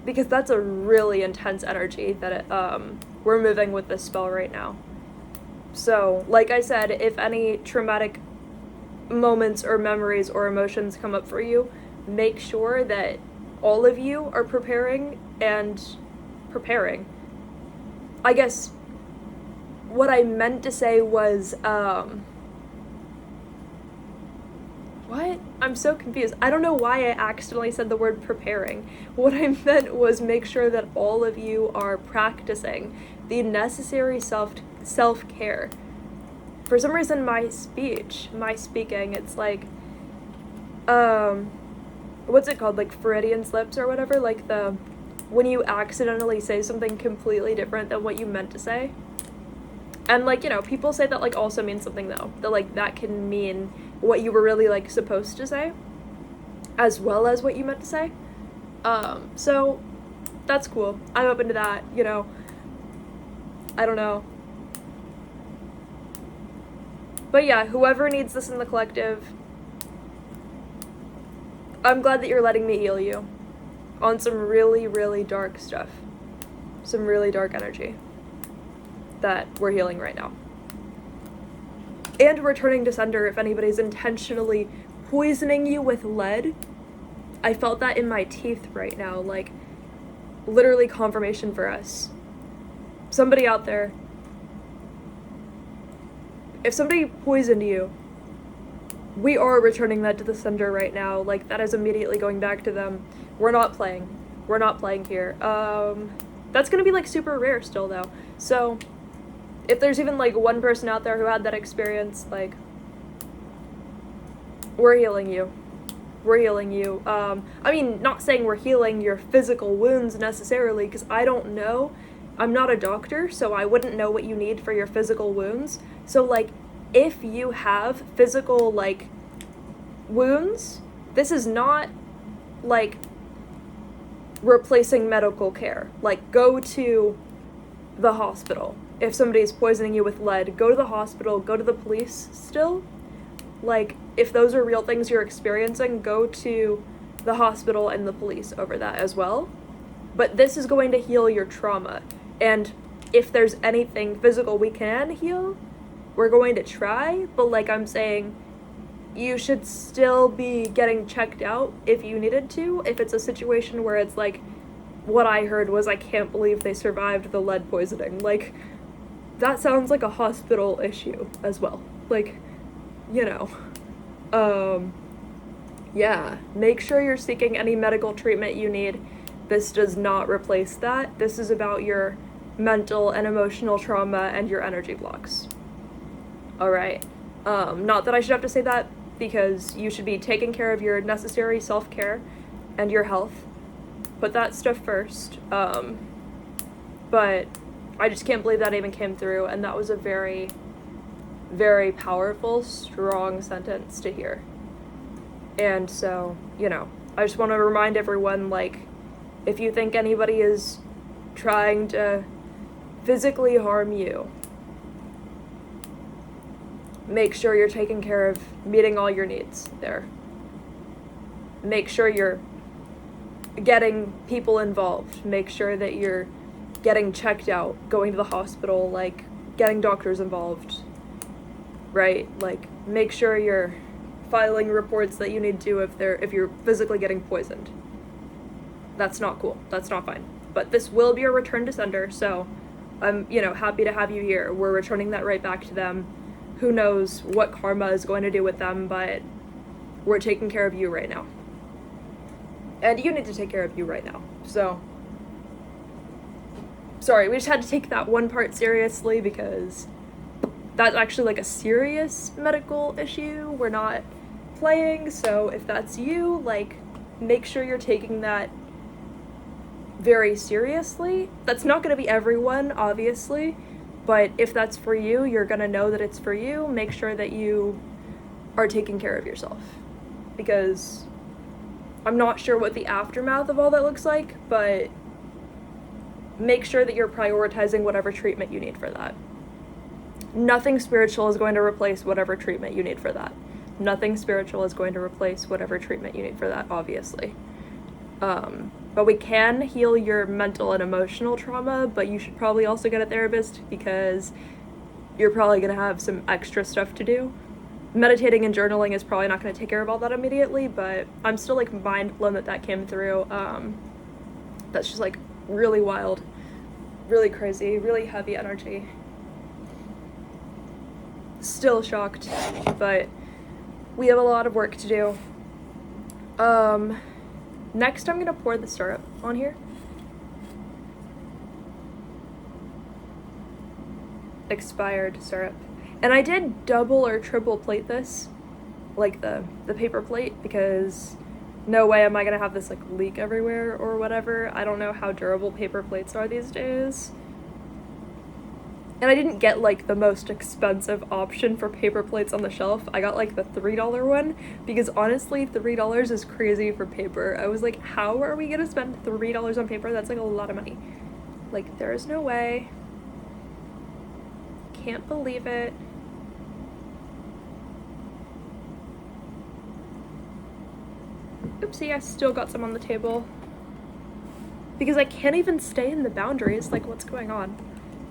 because that's a really intense energy that we're moving with this spell right now. So, like I said, if any traumatic moments or memories or emotions come up for you, make sure that all of you are preparing. I guess what I meant to say was, what? I'm so confused. I don't know why I accidentally said the word preparing. What I meant was make sure that all of you are practicing the necessary self-care. For some reason, my speaking, it's like, what's it called? Like Freudian slips or whatever? Like when you accidentally say something completely different than what you meant to say. And, like, people say that, like, also means something, though. That, like, that can mean what you were really, like, supposed to say, as well as what you meant to say. So, that's cool. I'm open to that, I don't know. But yeah, whoever needs this in the collective, I'm glad that you're letting me heal you on some really, really dark stuff. Some really dark energy that we're healing right now. And returning to sender if anybody's intentionally poisoning you with lead. I felt that in my teeth right now, like, literally confirmation for us. Somebody out there, if somebody poisoned you, we are returning that to the sender right now. Like, that is immediately going back to them. We're not playing here. That's gonna be, like, super rare still, though. So if there's even, like, one person out there who had that experience, like, we're healing you. We're healing you. I mean, not saying we're healing your physical wounds necessarily, because I don't know. I'm not a doctor, so I wouldn't know what you need for your physical wounds. So, like, if you have physical, like, wounds, this is not, like, replacing medical care. Like, go to the hospital. If somebody's poisoning you with lead, go to the hospital, go to the police still. Like, if those are real things you're experiencing, go to the hospital and the police over that as well. But this is going to heal your trauma. And if there's anything physical we can heal, we're going to try. But like I'm saying, you should still be getting checked out if you needed to. If it's a situation where it's like, what I heard was, I can't believe they survived the lead poisoning. Like, that sounds like a hospital issue as well. Like, yeah, make sure you're seeking any medical treatment you need. This does not replace that. This is about your mental and emotional trauma and your energy blocks. Alright. Not that I should have to say that, because you should be taking care of your necessary self-care and your health. Put that stuff first. But I just can't believe that even came through, and that was a very, very powerful, strong sentence to hear. And so, I just want to remind everyone, like, if you think anybody is trying to physically harm you, make sure you're taking care of meeting all your needs there. Make sure you're getting people involved. Make sure that you're getting checked out, going to the hospital, like, getting doctors involved, right? Like, make sure you're filing reports that you need to if you're physically getting poisoned. That's not cool. That's not fine. But this will be a return to sender, so I'm, happy to have you here. We're returning that right back to them. Who knows what karma is going to do with them, but we're taking care of you right now. And you need to take care of you right now. So, sorry, we just had to take that one part seriously, because that's actually, like, a serious medical issue. We're not playing, so if that's you, like, make sure you're taking that very seriously. That's not going to be everyone, obviously, but if that's for you, you're going to know that it's for you. Make sure that you are taking care of yourself, because I'm not sure what the aftermath of all that looks like, but make sure that you're prioritizing whatever treatment you need for that. Nothing spiritual is going to replace whatever treatment you need for that. Nothing spiritual is going to replace whatever treatment you need for that, obviously. But we can heal your mental and emotional trauma, but you should probably also get a therapist, because you're probably going to have some extra stuff to do. Meditating and journaling is probably not going to take care of all that immediately, but I'm still like mind blown that came through. That's just like really wild, really crazy, really heavy energy. Still shocked, but we have a lot of work to do. Next I'm gonna pour the syrup on here. Expired syrup. And I did double or triple plate this, like the paper plate, because no way am I gonna have this like leak everywhere or whatever. I don't know how durable paper plates are these days. And I didn't get like the most expensive option for paper plates on the shelf. I got like the $3 one, because honestly $3 is crazy for paper. I was like, how are we gonna spend $3 on paper? That's like a lot of money. Like, there is no way. Can't believe it. Oopsie, I still got some on the table. Because I can't even stay in the boundaries. Like, what's going on?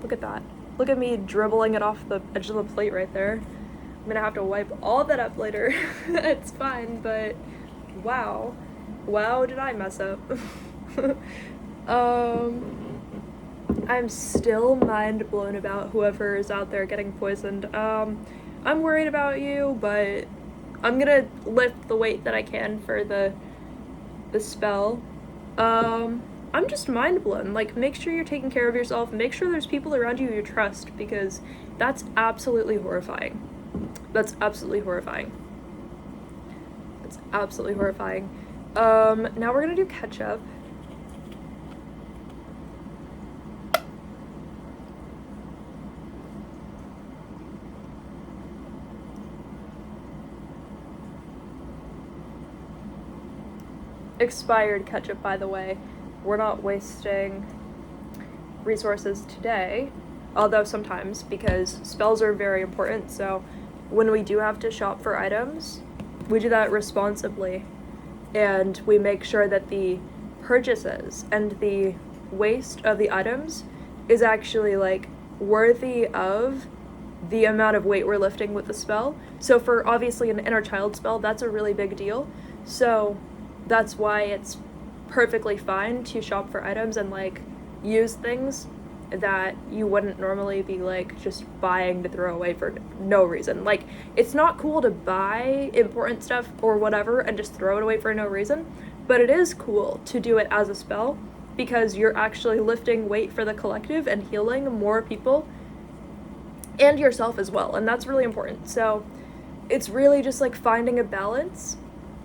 Look at that. Look at me dribbling it off the edge of the plate right there. I'm gonna have to wipe all that up later. It's fine, but wow. Wow, did I mess up. I'm still mind blown about whoever is out there getting poisoned. I'm worried about you, but I'm gonna lift the weight that I can for the spell. I'm just mind blown. Like, make sure you're taking care of yourself. Make sure there's people around you trust, because that's absolutely horrifying. That's absolutely horrifying. That's absolutely horrifying. Now we're gonna do ketchup. Expired ketchup, by the way. We're not wasting resources today, although sometimes, because spells are very important. So when we do have to shop for items, we do that responsibly, and we make sure that the purchases and the waste of the items is actually like worthy of the amount of weight we're lifting with the spell. So for obviously an inner child spell, that's a really big deal. So that's why it's perfectly fine to shop for items and like use things that you wouldn't normally be like just buying to throw away for no reason. Like, it's not cool to buy important stuff or whatever and just throw it away for no reason, but it is cool to do it as a spell, because you're actually lifting weight for the collective and healing more people and yourself as well, and that's really important. So it's really just like finding a balance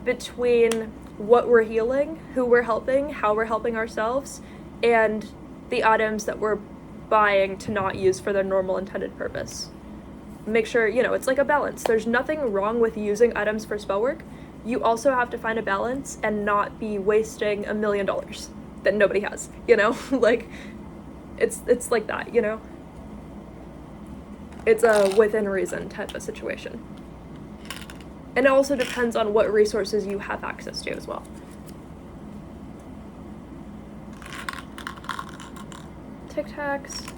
between what we're healing, who we're helping, how we're helping ourselves, and the items that we're buying to not use for their normal intended purpose. Make sure, you know, it's like a balance. There's nothing wrong with using items for spell work. You also have to find a balance and not be wasting $1 million that nobody has, you know? Like, it's like that, you know? It's a within reason type of situation. And it also depends on what resources you have access to as well. Tic Tacs.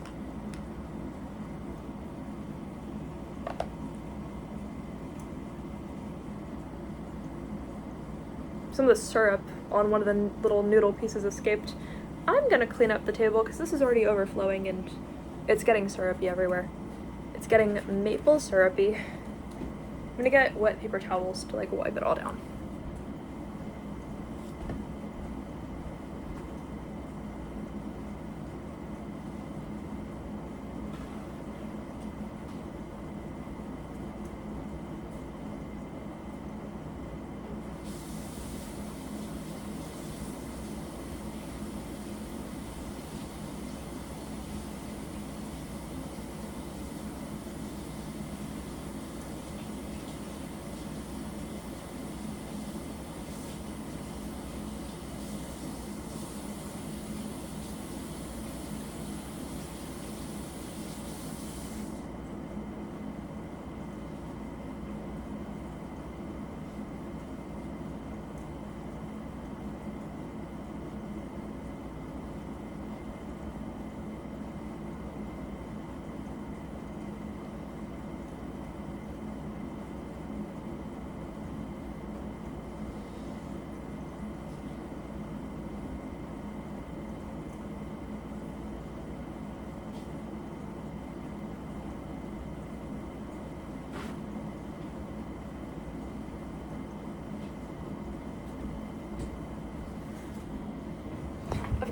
Some of the syrup on one of the little noodle pieces escaped. I'm gonna clean up the table because this is already overflowing and it's getting syrupy everywhere. It's getting maple syrupy. I'm gonna get wet paper towels to like wipe it all down.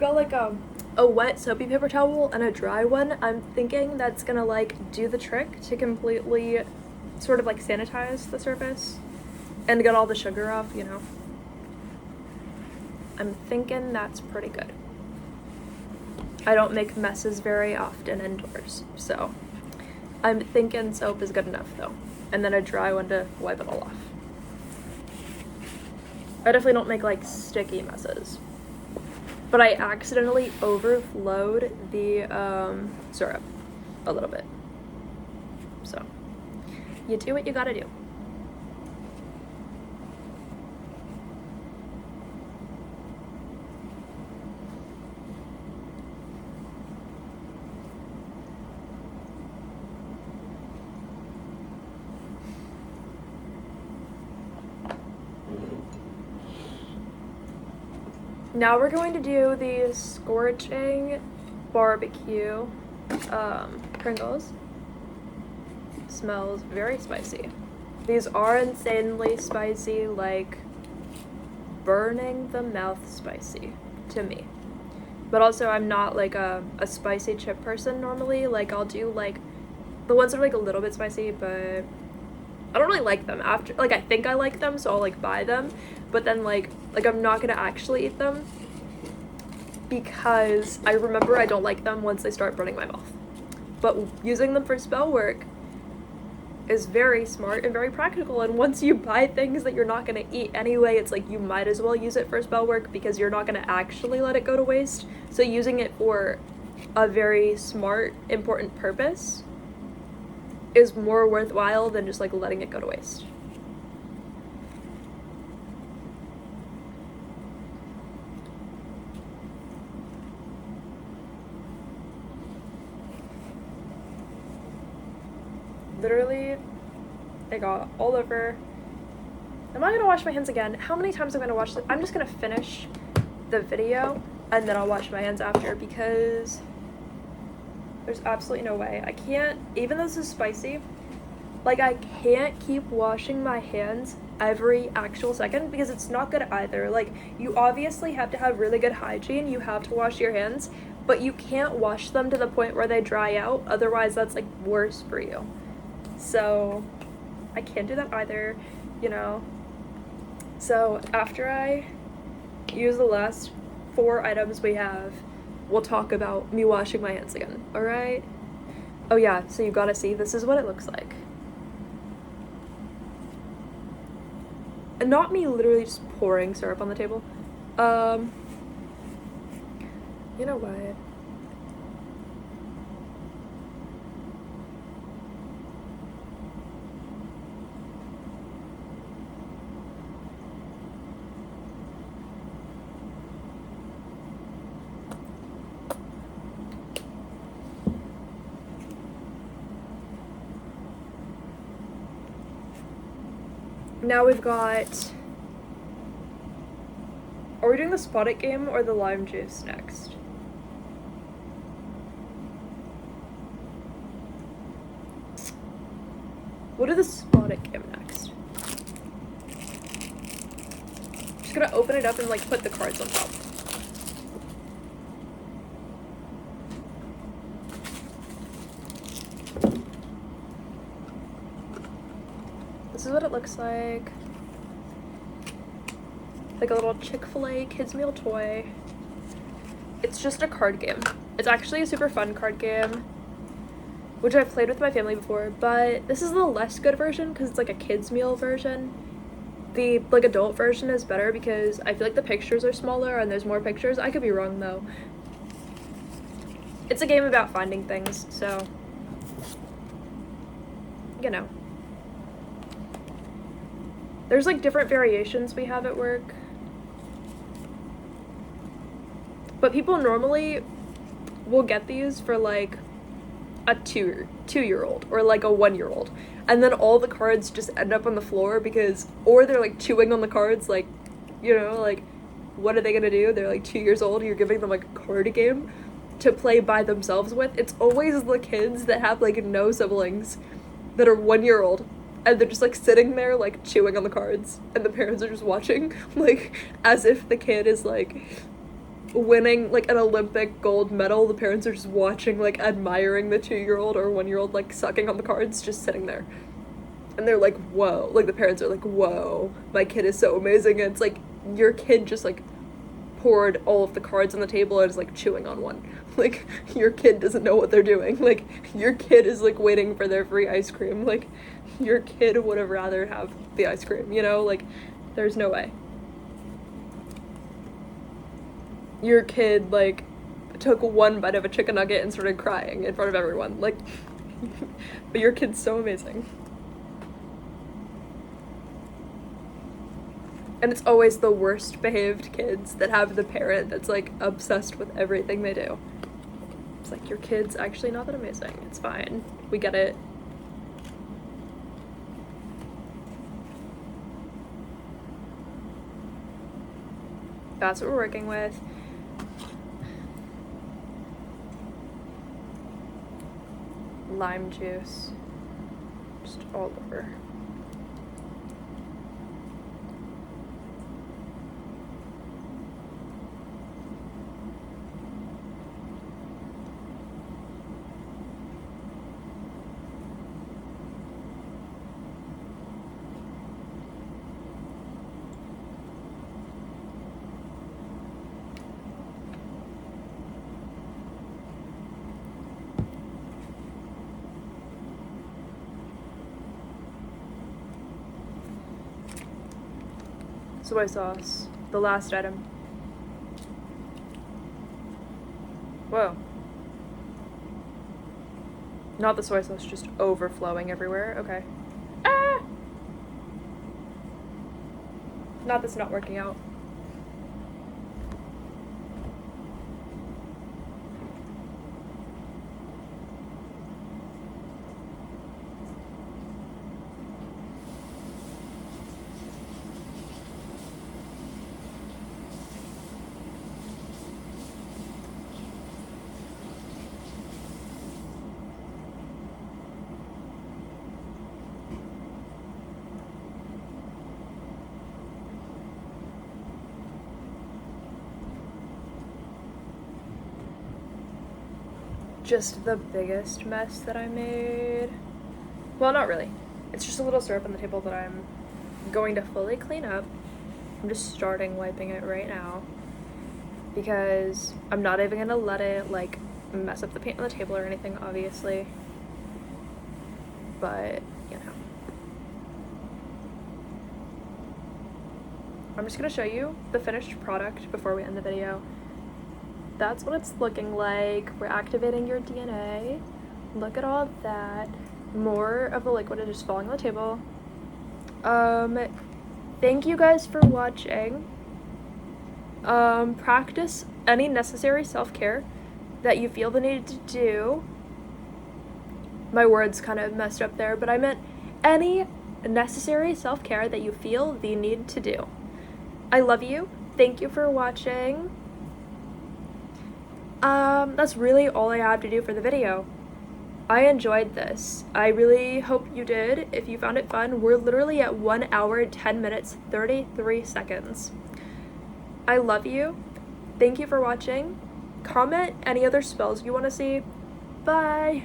got like a wet soapy paper towel and a dry one. I'm thinking that's gonna like do the trick to completely sort of like sanitize the surface and get all the sugar off, you know. I'm thinking that's pretty good. I don't make messes very often indoors, so I'm thinking soap is good enough though. And then a dry one to wipe it all off. I definitely don't make like sticky messes. But I accidentally overflowed the syrup a little bit. So, you do what you gotta do. Now we're going to do the scorching barbecue Pringles. Smells very spicy. These are insanely spicy, like burning the mouth spicy to me. But also I'm not like a spicy chip person normally. Like I'll do like the ones that are like a little bit spicy, but I don't really like them after, like I think I like them, so I'll like buy them, but then like I'm not gonna actually eat them because I remember I don't like them once they start burning my mouth. But using them for spell work is very smart and very practical, and once you buy things that you're not gonna eat anyway, it's like you might as well use it for spell work because you're not gonna actually let it go to waste. So using it for a very smart, important purpose is more worthwhile than just like letting it go to waste. Literally, it got all over. Am I gonna wash my hands again? How many times am I gonna wash it? I'm just gonna finish the video and then I'll wash my hands after because there's absolutely no way. I can't, even though this is spicy, like I can't keep washing my hands every actual second because it's not good either. Like you obviously have to have really good hygiene, you have to wash your hands, but you can't wash them to the point where they dry out, otherwise that's like worse for you. So I can't do that either, you know. So after I use the last 4 items we have, we'll talk about me washing my hands again, alright? Oh yeah, so you gotta see, this is what it looks like. And not me literally just pouring syrup on the table. You know what? Now we've got, are we doing the spot it game or the lime juice next? We'll do the spot it game next. Just gonna open it up and like put the cards on top. This is what it looks like. Like a little Chick-fil-A kids meal toy. It's just a card game. It's actually a super fun card game, which I've played with my family before, but this is the less good version because it's like a kids meal version. The like adult version is better because I feel like the pictures are smaller and there's more pictures. I could be wrong though. It's a game about finding things, so you know. There's like different variations we have at work. But people normally will get these for like a two-year-old or like a 1-year-old. And then all the cards just end up on the floor because, or they're like chewing on the cards, like, you know, like what are they gonna do? They're like 2 years old, you're giving them like a card game to play by themselves with. It's always the kids that have like no siblings that are 1-year-old. And they're just like sitting there like chewing on the cards and the parents are just watching like as if the kid is like winning like an Olympic gold medal, the parents are just watching, like admiring the 2-year-old or 1-year-old like sucking on the cards, just sitting there. And they're like, whoa. Like the parents are like, whoa, my kid is so amazing. And it's like your kid just like poured all of the cards on the table and is like chewing on one. Like your kid doesn't know what they're doing. Like your kid is like waiting for their free ice cream. Like your kid would have rather have the ice cream, you know? Like there's no way. Your kid like took one bite of a chicken nugget and started crying in front of everyone. Like but your kid's so amazing. And it's always the worst behaved kids that have the parent that's like obsessed with everything they do. It's like, your kid's actually not that amazing. It's fine. We get it. That's what we're working with. Lime juice. Just all over. Soy sauce, the last item. Whoa. Not the soy sauce, just overflowing everywhere. Okay. Ah! Not this not working out. Just the biggest mess that I made. Well, not really. It's just a little syrup on the table that I'm going to fully clean up. I'm just starting wiping it right now because I'm not even gonna let it like mess up the paint on the table or anything, obviously. But, you know. I'm just gonna show you the finished product before we end the video. That's what it's looking like. We're activating your DNA. Look at all of that. More of the liquid is just falling on the table. Thank you guys for watching. Practice any necessary self-care that you feel the need to do. My words kind of messed up there, but I meant any necessary self-care that you feel the need to do. I love you. Thank you for watching. That's really all I have to do for the video. I enjoyed this. I really hope you did. If you found it fun, we're literally at 1 hour, 10 minutes, 33 seconds. I love you. Thank you for watching. Comment any other spells you want to see. Bye!